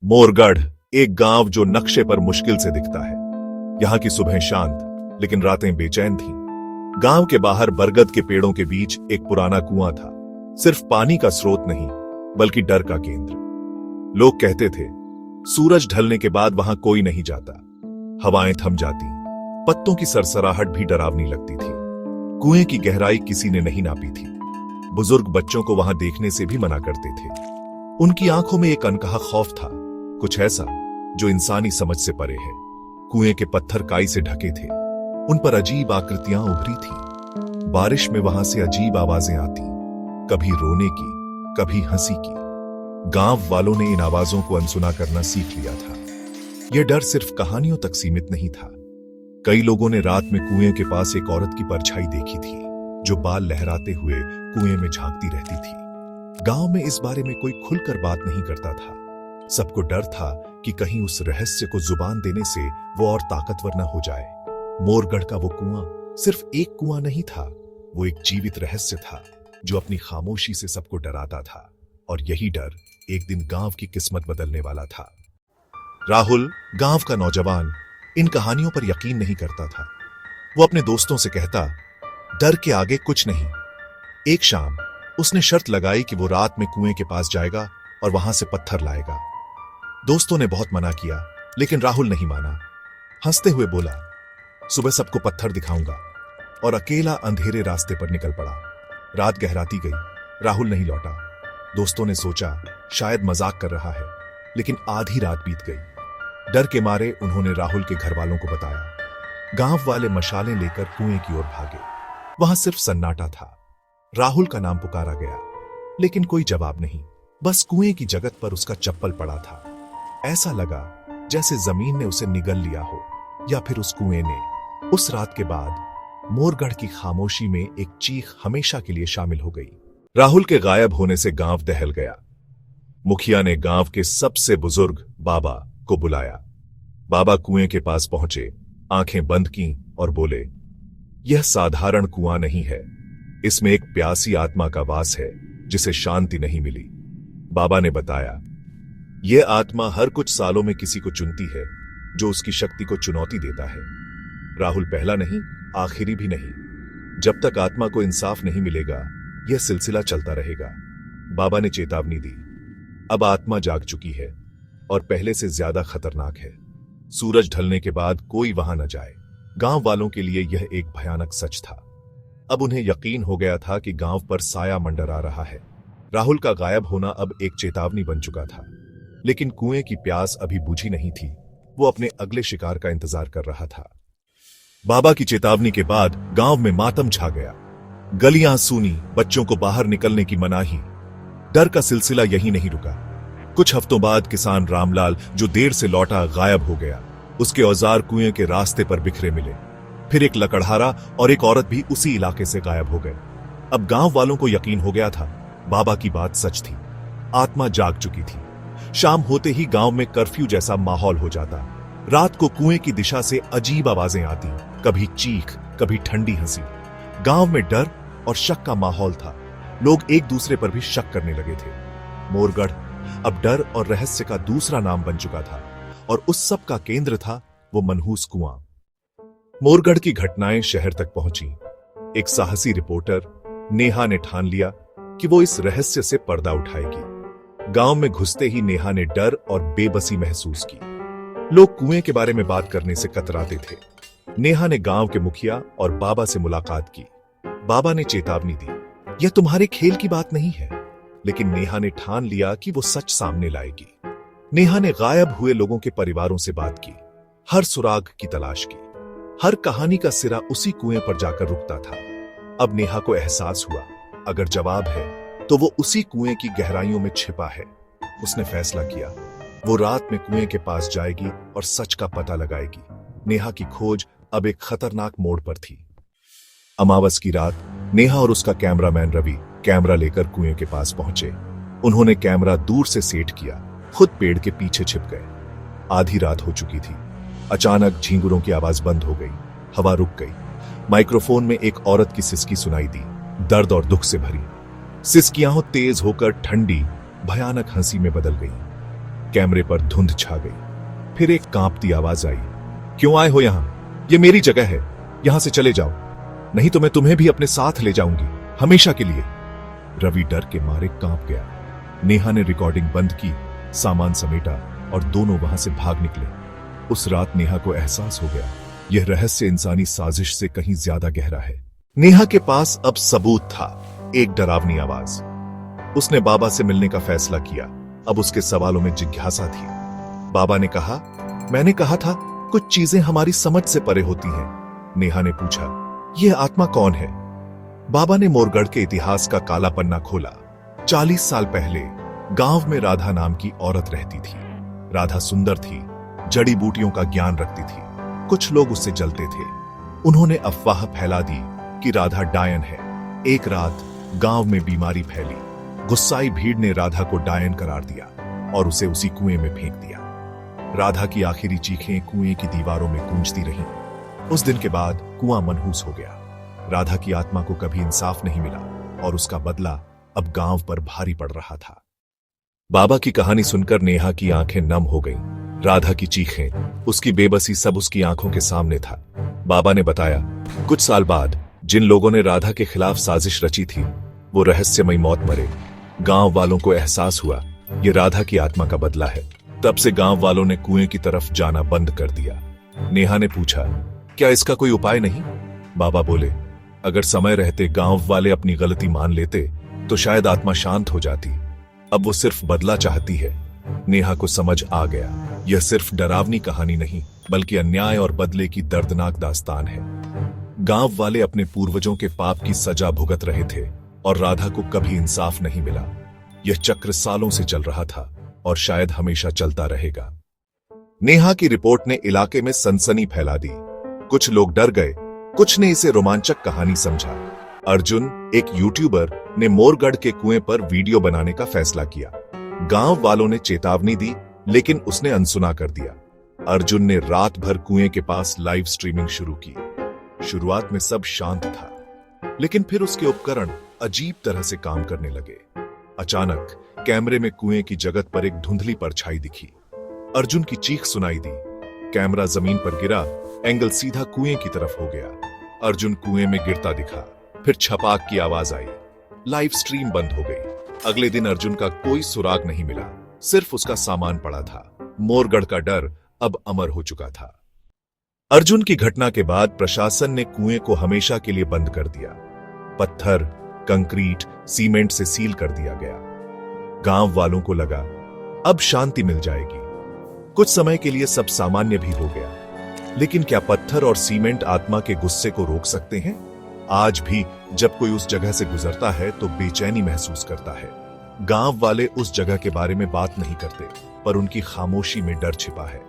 मोरगढ़, एक गांव जो नक्शे पर मुश्किल से दिखता है। यहाँ की सुबह शांत लेकिन रातें बेचैन थीं। गांव के बाहर बरगद के पेड़ों के बीच एक पुराना कुआं था। सिर्फ पानी का स्रोत नहीं, बल्कि डर का केंद्र। लोग कहते थे, सूरज ढलने के बाद वहां कोई नहीं जाता। हवाएं थम जाती, पत्तों की सरसराहट भी डरावनी लगती थी। कुएं की गहराई किसी ने नहीं नापी थी। बुजुर्ग बच्चों को वहां देखने से भी मना करते थे। उनकी आंखों में एक अनकहा खौफ था, कुछ ऐसा जो इंसानी समझ से परे है। कुएं के पत्थर काई से ढके थे, उन पर अजीब आकृतियां उभरी थी। बारिश में वहां से अजीब आवाजें आती, कभी रोने की, कभी हंसी की। गांव वालों ने इन आवाजों को अनसुना करना सीख लिया था। यह डर सिर्फ कहानियों तक सीमित नहीं था। कई लोगों ने रात में कुएं के पास एक औरत की परछाई देखी थी, जो बाल लहराते हुए कुएं में झांकती रहती थी। गांव में इस बारे में कोई खुलकर बात नहीं करता था। सबको डर था कि कहीं उस रहस्य को जुबान देने से वो और ताकतवर न हो जाए। मोरगढ़ का वो कुआं सिर्फ एक कुआं नहीं था, वो एक जीवित रहस्य था जो अपनी खामोशी से सबको डराता था। और यही डर एक दिन गांव की किस्मत बदलने वाला था। राहुल, गांव का नौजवान, इन कहानियों पर यकीन नहीं करता था। वो अपने दोस्तों से कहता, डर के आगे कुछ नहीं। एक शाम उसने शर्त लगाई कि वो रात में कुएं के पास जाएगा और वहां से पत्थर लाएगा। दोस्तों ने बहुत मना किया, लेकिन राहुल नहीं माना। हंसते हुए बोला, सुबह सबको पत्थर दिखाऊंगा, और अकेला अंधेरे रास्ते पर निकल पड़ा। रात गहराती गई, राहुल नहीं लौटा। दोस्तों ने सोचा शायद मजाक कर रहा है, लेकिन आधी रात बीत गई। डर के मारे उन्होंने राहुल के घर वालों को बताया। गांव वाले मशालें लेकर कुएं की ओर भागे। वहां सिर्फ सन्नाटा था। राहुल का नाम पुकारा गया, लेकिन कोई जवाब नहीं। बस कुएं की जगत पर उसका चप्पल पड़ा था। ऐसा लगा जैसे जमीन ने उसे निगल लिया हो, या फिर उस कुएं ने। उस रात के बाद मोरगढ़ की खामोशी में एक चीख हमेशा के लिए शामिल हो गई। राहुल के गायब होने से गांव दहल गया। मुखिया ने गांव के सबसे बुजुर्ग बाबा को बुलाया। बाबा कुएं के पास पहुंचे, आंखें बंद की और बोले, यह साधारण कुआं नहीं है। इसमें एक प्यासी आत्मा का वास है जिसे शांति नहीं मिली। बाबा ने बताया, यह आत्मा हर कुछ सालों में किसी को चुनती है जो उसकी शक्ति को चुनौती देता है। राहुल पहला नहीं, आखिरी भी नहीं। जब तक आत्मा को इंसाफ नहीं मिलेगा, यह सिलसिला चलता रहेगा। बाबा ने चेतावनी दी, अब आत्मा जाग चुकी है और पहले से ज्यादा खतरनाक है। सूरज ढलने के बाद कोई वहां न जाए। गांव वालों के लिए यह एक भयानक सच था। अब उन्हें यकीन हो गया था कि गांव पर साया मंडरा रहा है। राहुल का गायब होना अब एक चेतावनी बन चुका था, लेकिन कुएं की प्यास अभी बुझी नहीं थी। वो अपने अगले शिकार का इंतजार कर रहा था। बाबा की चेतावनी के बाद गांव में मातम छा गया। गलियां सूनी, बच्चों को बाहर निकलने की मनाही। डर का सिलसिला यही नहीं रुका। कुछ हफ्तों बाद किसान रामलाल, जो देर से लौटा, गायब हो गया। उसके औजार कुएं के रास्ते पर बिखरे मिले। फिर एक लकड़हारा और एक औरत भी उसी इलाके से गायब हो गए। अब गांव वालों को यकीन हो गया था, बाबा की बात सच थी। आत्मा जाग चुकी थी। शाम होते ही गांव में कर्फ्यू जैसा माहौल हो जाता। रात को कुएं की दिशा से अजीब आवाजें आती, कभी चीख, कभी ठंडी हंसी। गांव में डर और शक का माहौल था। लोग एक दूसरे पर भी शक करने लगे थे। मोरगढ़ अब डर और रहस्य का दूसरा नाम बन चुका था, और उस सब का केंद्र था वो मनहूस कुआं। मोरगढ़ की घटनाएं शहर तक पहुंची। एक साहसी रिपोर्टर नेहा ने ठान लिया कि वो इस रहस्य से पर्दा उठाएगी। गांव में घुसते ही नेहा ने डर और बेबसी महसूस की। लोग कुएं के बारे में बात करने से कतराते थे। नेहा ने गांव के मुखिया और बाबा से मुलाकात की। बाबा ने चेतावनी दी, यह तुम्हारे खेल की बात नहीं है। लेकिन नेहा ने ठान लिया कि वो सच सामने लाएगी। नेहा ने गायब हुए लोगों के परिवारों से बात की, हर सुराग की तलाश की। हर कहानी का सिरा उसी कुएं पर जाकर रुकता था। अब नेहा को एहसास हुआ, अगर जवाब है तो वो उसी कुएं की गहराइयों में छिपा है। उसने फैसला किया, वो रात में कुएं के पास जाएगी और सच का पता लगाएगी। नेहा की खोज अब एक खतरनाक मोड़ पर थी। अमावस की रात नेहा और उसका कैमरामैन रवि कैमरा लेकर कुएं के पास पहुंचे। उन्होंने कैमरा दूर से सेट किया, खुद पेड़ के पीछे छिप गए। आधी रात हो चुकी थी। अचानक झींगुरों की आवाज बंद हो गई, हवा रुक गई। माइक्रोफोन में एक औरत की सिसकी सुनाई दी, दर्द और दुख से भरी। सिसकियां तेज होकर ठंडी, भयानक हंसी में बदल गई। कैमरे पर धुंध छा गई। फिर एक कांपती आवाज आई, क्यों आए हो यहां? ये मेरी जगह है, यहां से चले जाओ, नहीं तो मैं तुम्हें भी अपने साथ ले जाऊंगी, हमेशा के लिए। रवि डर के मारे कांप गया। नेहा ने रिकॉर्डिंग बंद की, सामान समेटा और दोनों वहां से भाग निकले। उस रात नेहा को एहसास हो गया, यह रहस्य इंसानी साजिश से कहीं ज्यादा गहरा है। नेहा के पास अब सबूत था, एक डरावनी आवाज। उसने बाबा से मिलने का फैसला किया। अब उसके सवालों में जिज्ञासा थी। बाबा ने कहा, मैंने कहा था कुछ चीजें हमारी समझ से परे होती हैं। नेहा ने पूछा, यह आत्मा कौन है? बाबा ने मोरगढ़ के इतिहास का काला पन्ना खोला। 40 साल पहले गांव में राधा नाम की औरत रहती थी। राधा सुंदर थी, जड़ी बूटियों का ज्ञान रखती थी। कुछ लोग उससे जलते थे। उन्होंने अफवाह फैला दी कि राधा डायन है। एक रात गांव में बीमारी फैली। गुस्साई भीड़ ने राधा को डायन करार दिया और उसे उसी कुएं में फेंक दिया। राधा की आखिरी चीखें कुएं की दीवारों में गूंजती रहीं। उस दिन के बाद कुआं मनहूस हो गया। राधा की आत्मा को कभी इंसाफ नहीं मिला और उसका बदला अब गांव पर भारी पड़ रहा था। बाबा की कहानी सुनकर नेहा की आंखें नम हो गईं। राधा की चीखें, उसकी बेबसी सब उसकी आंखों के सामने था। बाबा ने बताया, कुछ साल बाद जिन लोगों ने राधा के खिलाफ साजिश रची थी, वो रहस्यमयी मौत मरे। गांव वालों को एहसास हुआ ये राधा की आत्मा का बदला है। तब से गांव वालों ने कुएं की तरफ जाना बंद कर दिया। नेहा ने पूछा, क्या इसका कोई उपाय नहीं? बाबा बोले, अगर समय रहते गांव वाले अपनी गलती मान लेते तो शायद आत्मा शांत हो जाती। अब वो सिर्फ बदला चाहती है। नेहा को समझ आ गया, यह सिर्फ डरावनी कहानी नहीं बल्कि अन्याय और बदले की दर्दनाक दास्तान है। गांव वाले अपने पूर्वजों के पाप की सजा भुगत रहे थे और राधा को कभी इंसाफ नहीं मिला। यह चक्र सालों से चल रहा था और शायद हमेशा चलता रहेगा। नेहा की रिपोर्ट ने इलाके में सनसनी फैला दी। कुछ लोग डर गए, कुछ ने इसे रोमांचक कहानी समझा। अर्जुन, एक यूट्यूबर, ने मोरगढ़ के कुएं पर वीडियो बनाने का फैसला किया। गांव वालों ने चेतावनी दी, लेकिन उसने अनसुना कर दिया। अर्जुन ने रात भर कुएं के पास लाइव स्ट्रीमिंग शुरू की। शुरुआत में सब शांत था, लेकिन फिर उसके उपकरण अजीब तरह से काम करने लगे। अचानक कैमरे में कुएं की जगत पर एक धुंधली परछाई दिखी। अर्जुन की चीख सुनाई दी। कैमरा जमीन पर गिरा, एंगल सीधा कुएं की तरफ हो गया। अर्जुन कुएं में गिरता दिखा। फिर छपाक की आवाज आई। लाइव स्ट्रीम बंद हो गई। अगले दिन अर्जुन का कोई सुराग नहीं मिला, सिर्फ उसका सामान पड़ा था। मोरगढ़ का डर अब अमर हो चुका था। अर्जुन की घटना के बाद प्रशासन ने कुएं को हमेशा के लिए बंद कर दिया। पत्थर, कंक्रीट, सीमेंट से सील कर दिया गया। गांव वालों को लगा अब शांति मिल जाएगी। कुछ समय के लिए सब सामान्य भी हो गया। लेकिन क्या पत्थर और सीमेंट आत्मा के गुस्से को रोक सकते हैं? आज भी जब कोई उस जगह से गुजरता है तो बेचैनी महसूस करता है। गांव वाले उस जगह के बारे में बात नहीं करते, पर उनकी खामोशी में डर छिपा है।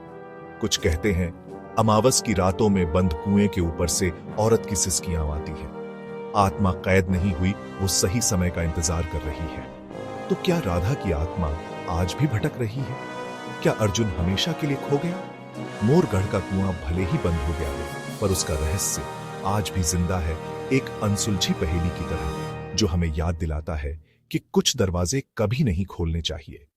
कुछ कहते हैं अमावस की रातों में बंद कुएं के ऊपर से औरत की सिसकियां आती हैं। आत्मा कैद नहीं हुई, वो सही समय का इंतजार कर रही है। तो क्या राधा की आत्मा आज भी भटक रही है? क्या अर्जुन हमेशा के लिए खो गया? मोरगढ़ का कुआं भले ही बंद हो गया हो, पर उसका रहस्य आज भी जिंदा है, एक अनसुलझी पहेली की तरह, जो हमें याद दिलाता है कि कुछ दरवाजे कभी नहीं खोलने चाहिए।